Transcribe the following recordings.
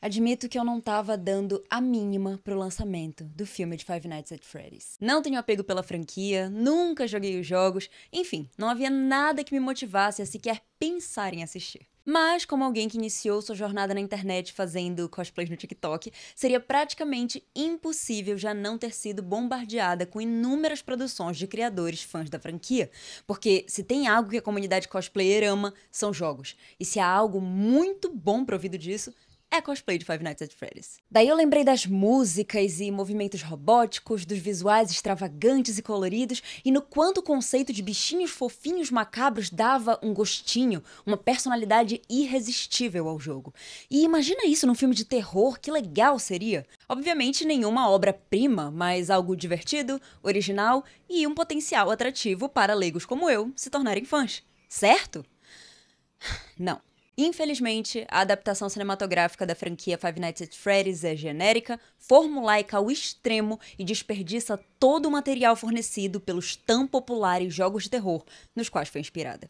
Admito que eu não tava dando a mínima pro lançamento do filme de Five Nights at Freddy's. Não tenho apego pela franquia, nunca joguei os jogos, enfim, não havia nada que me motivasse a sequer pensar em assistir. Mas, como alguém que iniciou sua jornada na internet fazendo cosplays no TikTok, seria praticamente impossível já não ter sido bombardeada com inúmeras produções de criadores fãs da franquia. Porque se tem algo que a comunidade cosplayer ama, são jogos. E se há algo muito bom provido disso, é cosplay de Five Nights at Freddy's. Daí eu lembrei das músicas e movimentos robóticos, dos visuais extravagantes e coloridos, e no quanto o conceito de bichinhos fofinhos macabros dava um gostinho, uma personalidade irresistível ao jogo. E imagina isso num filme de terror, que legal seria! Obviamente nenhuma obra-prima, mas algo divertido, original e um potencial atrativo para leigos como eu se tornarem fãs. Certo? Não. Infelizmente, a adaptação cinematográfica da franquia Five Nights at Freddy's é genérica, formulaica ao extremo e desperdiça todo o material fornecido pelos tão populares jogos de terror nos quais foi inspirada.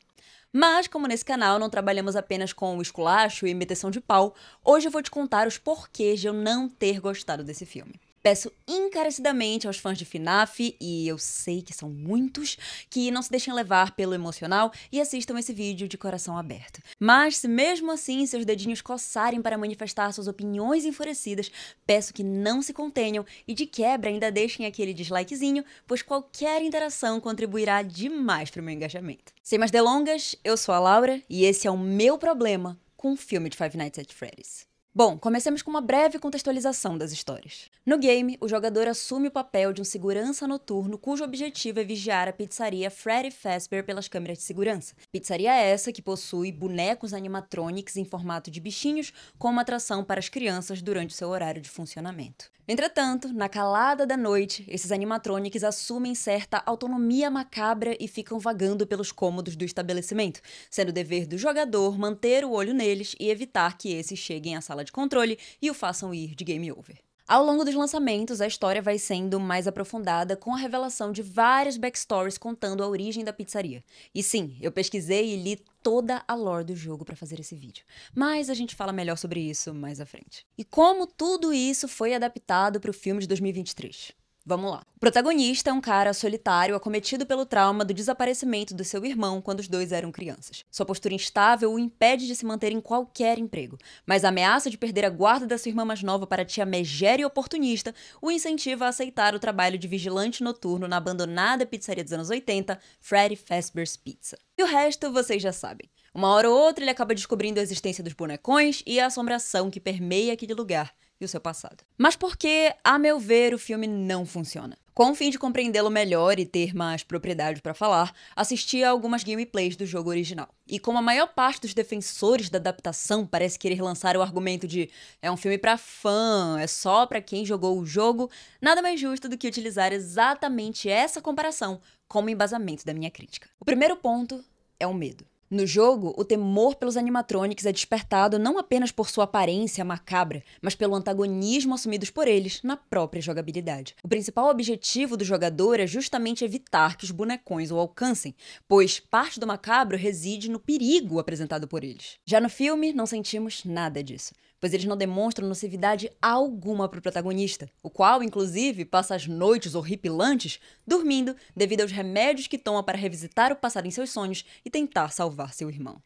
Mas, como nesse canal não trabalhamos apenas com o esculacho e meteção de pau, hoje eu vou te contar os porquês de eu não ter gostado desse filme. Peço encarecidamente aos fãs de FNAF, e eu sei que são muitos, que não se deixem levar pelo emocional e assistam esse vídeo de coração aberto. Mas se mesmo assim seus dedinhos coçarem para manifestar suas opiniões enfurecidas, peço que não se contenham e de quebra ainda deixem aquele dislikezinho, pois qualquer interação contribuirá demais para o meu engajamento. Sem mais delongas, eu sou a Laura e esse é o meu problema com o filme de Five Nights at Freddy's. Bom, comecemos com uma breve contextualização das histórias. No game, o jogador assume o papel de um segurança noturno cujo objetivo é vigiar a pizzaria Freddy Fazbear pelas câmeras de segurança. Pizzaria essa que possui bonecos animatronics em formato de bichinhos como atração para as crianças durante seu horário de funcionamento. Entretanto, na calada da noite, esses animatronics assumem certa autonomia macabra e ficam vagando pelos cômodos do estabelecimento, sendo dever do jogador manter o olho neles e evitar que esses cheguem à sala de controle e o façam ir de game over. Ao longo dos lançamentos, a história vai sendo mais aprofundada com a revelação de várias backstories contando a origem da pizzaria. E sim, eu pesquisei e li toda a lore do jogo para fazer esse vídeo. Mas a gente fala melhor sobre isso mais à frente. E como tudo isso foi adaptado para o filme de 2023? Vamos lá. O protagonista é um cara solitário acometido pelo trauma do desaparecimento do seu irmão quando os dois eram crianças. Sua postura instável o impede de se manter em qualquer emprego, mas a ameaça de perder a guarda da sua irmã mais nova para a tia megera e oportunista o incentiva a aceitar o trabalho de vigilante noturno na abandonada pizzaria dos anos 80, Freddy Fazbear's Pizza. E o resto vocês já sabem. Uma hora ou outra ele acaba descobrindo a existência dos bonecões e a assombração que permeia aquele lugar e o seu passado. Mas por que, a meu ver, o filme não funciona? Com o fim de compreendê-lo melhor e ter mais propriedade para falar, assisti a algumas gameplays do jogo original. E como a maior parte dos defensores da adaptação parece querer lançar o argumento de é um filme pra fã, é só pra quem jogou o jogo, nada mais justo do que utilizar exatamente essa comparação como embasamento da minha crítica. O primeiro ponto é o medo. No jogo, o temor pelos animatronics é despertado não apenas por sua aparência macabra, mas pelo antagonismo assumidos por eles na própria jogabilidade. O principal objetivo do jogador é justamente evitar que os bonecões o alcancem, pois parte do macabro reside no perigo apresentado por eles. Já no filme, não sentimos nada disso, pois eles não demonstram nocividade alguma para o protagonista, o qual, inclusive, passa as noites horripilantes dormindo devido aos remédios que toma para revisitar o passado em seus sonhos e tentar salvar seu irmão.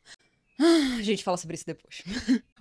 A gente fala sobre isso depois.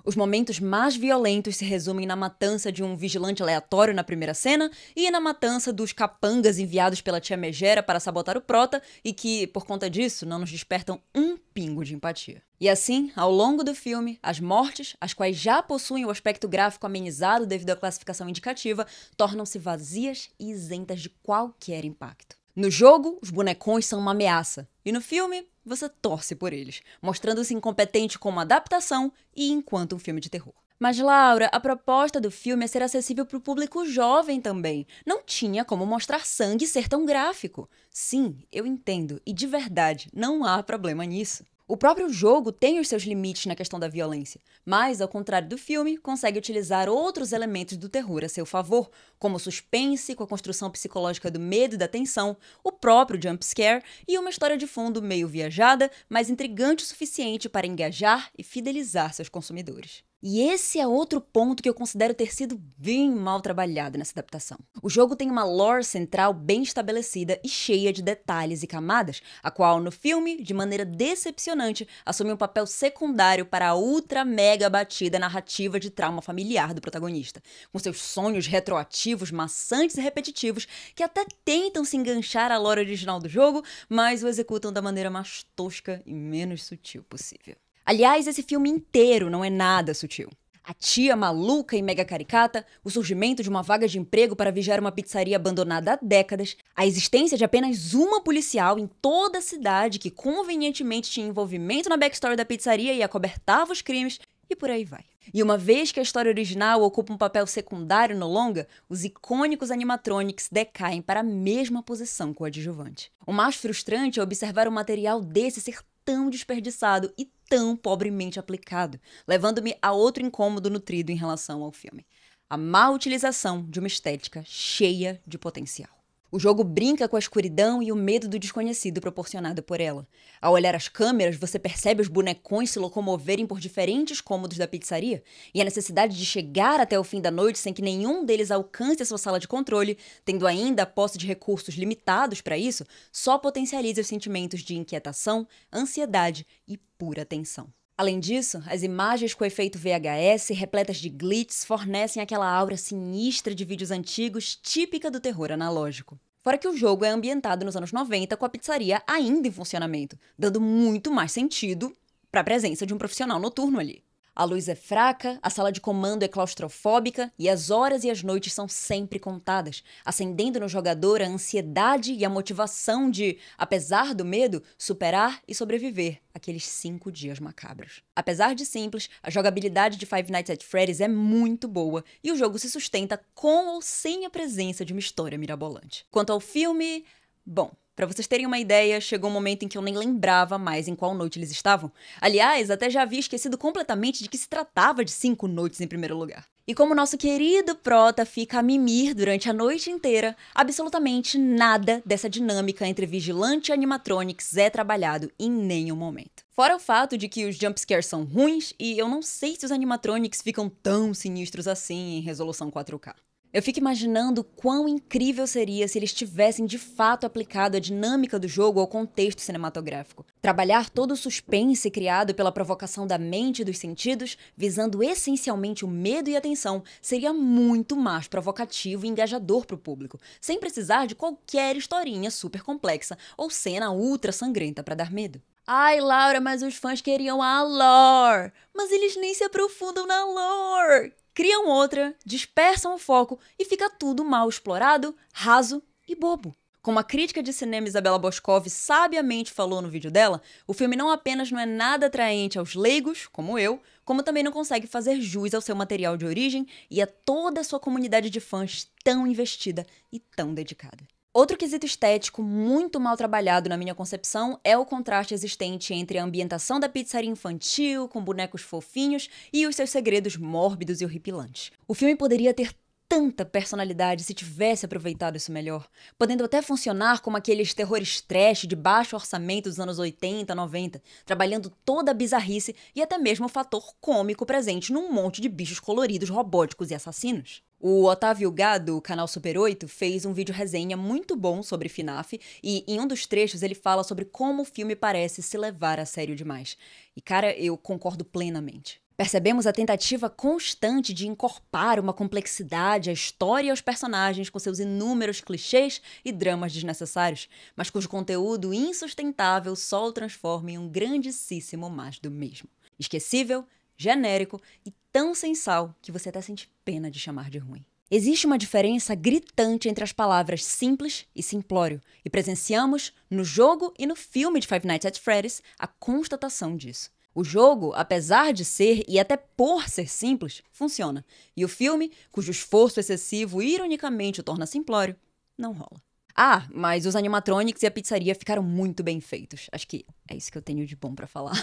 Os momentos mais violentos se resumem na matança de um vigilante aleatório na primeira cena e na matança dos capangas enviados pela tia megera para sabotar o prota e que, por conta disso, não nos despertam um pingo de empatia. E assim, ao longo do filme, as mortes, as quais já possuem o aspecto gráfico amenizado devido à classificação indicativa, tornam-se vazias e isentas de qualquer impacto. No jogo, os bonecões são uma ameaça, e no filme, você torce por eles, mostrando-se incompetente como adaptação e enquanto um filme de terror. Mas, Laura, a proposta do filme é ser acessível para o público jovem também. Não tinha como mostrar sangue e ser tão gráfico. Sim, eu entendo, e de verdade, não há problema nisso. O próprio jogo tem os seus limites na questão da violência, mas, ao contrário do filme, consegue utilizar outros elementos do terror a seu favor, como o suspense, com a construção psicológica do medo e da tensão, o próprio jumpscare e uma história de fundo meio viajada, mas intrigante o suficiente para engajar e fidelizar seus consumidores. E esse é outro ponto que eu considero ter sido bem mal trabalhado nessa adaptação. O jogo tem uma lore central bem estabelecida e cheia de detalhes e camadas, a qual, no filme, de maneira decepcionante, assume um papel secundário para a ultra mega batida narrativa de trauma familiar do protagonista, com seus sonhos retroativos, maçantes e repetitivos, que até tentam se enganchar à lore original do jogo, mas o executam da maneira mais tosca e menos sutil possível. Aliás, esse filme inteiro não é nada sutil. A tia maluca e mega caricata, o surgimento de uma vaga de emprego para vigiar uma pizzaria abandonada há décadas, a existência de apenas uma policial em toda a cidade que convenientemente tinha envolvimento na backstory da pizzaria e acobertava os crimes, e por aí vai. E uma vez que a história original ocupa um papel secundário no longa, os icônicos animatronics decaem para a mesma posição coadjuvante. O mais frustrante é observar um material desse ser tão desperdiçado e tão pobremente aplicado, levando-me a outro incômodo nutrido em relação ao filme: a má utilização de uma estética cheia de potencial. O jogo brinca com a escuridão e o medo do desconhecido proporcionado por ela. Ao olhar as câmeras, você percebe os bonecões se locomoverem por diferentes cômodos da pizzaria, e a necessidade de chegar até o fim da noite sem que nenhum deles alcance a sua sala de controle, tendo ainda a posse de recursos limitados para isso, só potencializa os sentimentos de inquietação, ansiedade e pura tensão. Além disso, as imagens com efeito VHS, repletas de glitches, fornecem aquela aura sinistra de vídeos antigos típica do terror analógico. Fora que o jogo é ambientado nos anos 90 com a pizzaria ainda em funcionamento, dando muito mais sentido para a presença de um profissional noturno ali. A luz é fraca, a sala de comando é claustrofóbica e as horas e as noites são sempre contadas, acendendo no jogador a ansiedade e a motivação de, apesar do medo, superar e sobreviver aqueles 5 dias macabros. Apesar de simples, a jogabilidade de Five Nights at Freddy's é muito boa e o jogo se sustenta com ou sem a presença de uma história mirabolante. Quanto ao filme, bom, pra vocês terem uma ideia, chegou um momento em que eu nem lembrava mais em qual noite eles estavam. Aliás, até já havia esquecido completamente de que se tratava de 5 noites em primeiro lugar. E como nosso querido prota fica a mimir durante a noite inteira, absolutamente nada dessa dinâmica entre vigilante e animatronics é trabalhado em nenhum momento. Fora o fato de que os jumpscares são ruins e eu não sei se os animatronics ficam tão sinistros assim em resolução 4K. Eu fico imaginando quão incrível seria se eles tivessem de fato aplicado a dinâmica do jogo ao contexto cinematográfico. Trabalhar todo o suspense criado pela provocação da mente e dos sentidos, visando essencialmente o medo e a tensão, seria muito mais provocativo e engajador para o público, sem precisar de qualquer historinha super complexa ou cena ultra sangrenta para dar medo. Ai, Laura, mas os fãs queriam a lore. Mas eles nem se aprofundam na lore. Criam outra, dispersam o foco e fica tudo mal explorado, raso e bobo. Como a crítica de cinema Isabela Boscov sabiamente falou no vídeo dela, o filme não apenas não é nada atraente aos leigos, como eu, como também não consegue fazer jus ao seu material de origem e a toda a sua comunidade de fãs tão investida e tão dedicada. Outro quesito estético muito mal trabalhado na minha concepção é o contraste existente entre a ambientação da pizzaria infantil, com bonecos fofinhos, e os seus segredos mórbidos e horripilantes. O filme poderia ter tanta personalidade se tivesse aproveitado isso melhor, podendo até funcionar como aqueles terrores trash de baixo orçamento dos anos 80, 90, trabalhando toda a bizarrice e até mesmo o fator cômico presente num monte de bichos coloridos, robóticos e assassinos. O Otávio Gá, do canal Super 8, fez um vídeo resenha muito bom sobre FNAF e em um dos trechos ele fala sobre como o filme parece se levar a sério demais. E cara, eu concordo plenamente. Percebemos a tentativa constante de encorpar uma complexidade à história e aos personagens com seus inúmeros clichês e dramas desnecessários, mas cujo conteúdo insustentável só o transforma em um grandíssimo mais do mesmo. Esquecível, genérico e tão sem sal que você até sente pena de chamar de ruim. Existe uma diferença gritante entre as palavras simples e simplório, e presenciamos, no jogo e no filme de Five Nights at Freddy's, a constatação disso. O jogo, apesar de ser e até por ser simples, funciona, e o filme, cujo esforço excessivo ironicamente o torna simplório, não rola. Ah, mas os animatronics e a pizzaria ficaram muito bem feitos. Acho que é isso que eu tenho de bom pra falar.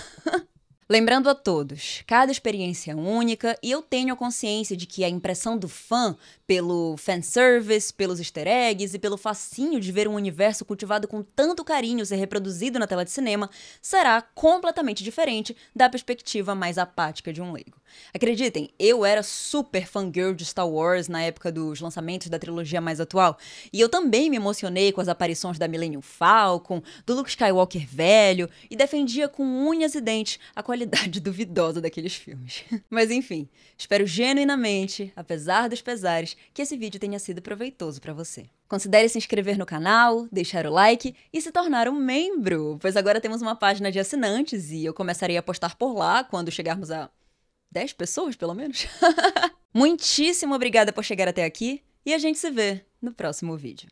Lembrando a todos, cada experiência é única e eu tenho a consciência de que a impressão do fã pelo fanservice, pelos easter eggs e pelo fascínio de ver um universo cultivado com tanto carinho ser reproduzido na tela de cinema será completamente diferente da perspectiva mais apática de um leigo. Acreditem, eu era super fangirl de Star Wars na época dos lançamentos da trilogia mais atual, e eu também me emocionei com as aparições da Millennium Falcon, do Luke Skywalker velho, e defendia com unhas e dentes a qualidade duvidosa daqueles filmes. Mas enfim, espero genuinamente, apesar dos pesares, que esse vídeo tenha sido proveitoso para você. Considere se inscrever no canal, deixar o like e se tornar um membro, pois agora temos uma página de assinantes e eu começarei a postar por lá quando chegarmos a 10 pessoas, pelo menos. Muitíssimo obrigada por chegar até aqui e a gente se vê no próximo vídeo.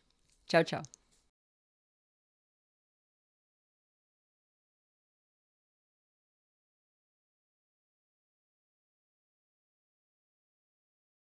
Tchau, tchau.